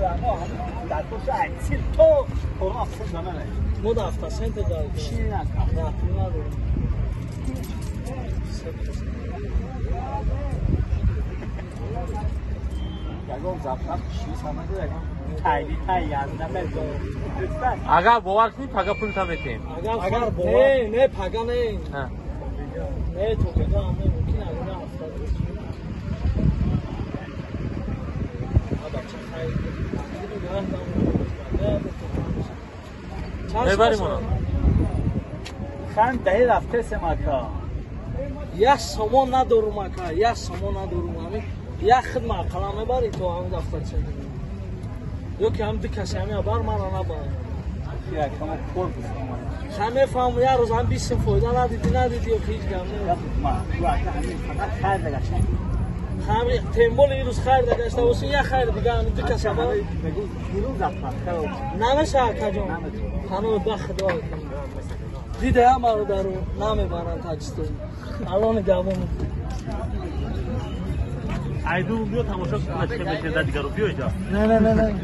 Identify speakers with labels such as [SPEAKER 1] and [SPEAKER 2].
[SPEAKER 1] در پشت عکسی تو قرآن افسد دانه
[SPEAKER 2] مو دفتر سنت دارد
[SPEAKER 1] چی نکن
[SPEAKER 2] نه پول ندارم
[SPEAKER 1] یکم زبطم چیز همه دو یکم تایید نمیدونم
[SPEAKER 3] اگر باور کنید پگا پول تمیتیم
[SPEAKER 2] اگر باور نه پگا نه نه تو که هم ممکن اگر افتاد
[SPEAKER 3] ببریم اونا
[SPEAKER 1] خان دهی رفته سماکا
[SPEAKER 2] یک سامان ندارم اکا یک سامان ندارم همین یک خدمت قلم بری تو همین دفتر چه یا که هم دی کسی همین بر من نبر
[SPEAKER 1] یکم پر بسیم
[SPEAKER 2] همه فهم یه روز هم 20 فایده ندیدی یا که هیچ گم نه همین تیمبول این روز خیر داشته باشه یا خیر دیگه همین دی کسی بر نمیشه اکا جان هنو بخت داره دیده هم رو در رو نمیبرن تاکستون الان دوام
[SPEAKER 3] ایدون بیا تماشا کنه چه میشه دیگه رو بیا اینجا
[SPEAKER 2] نه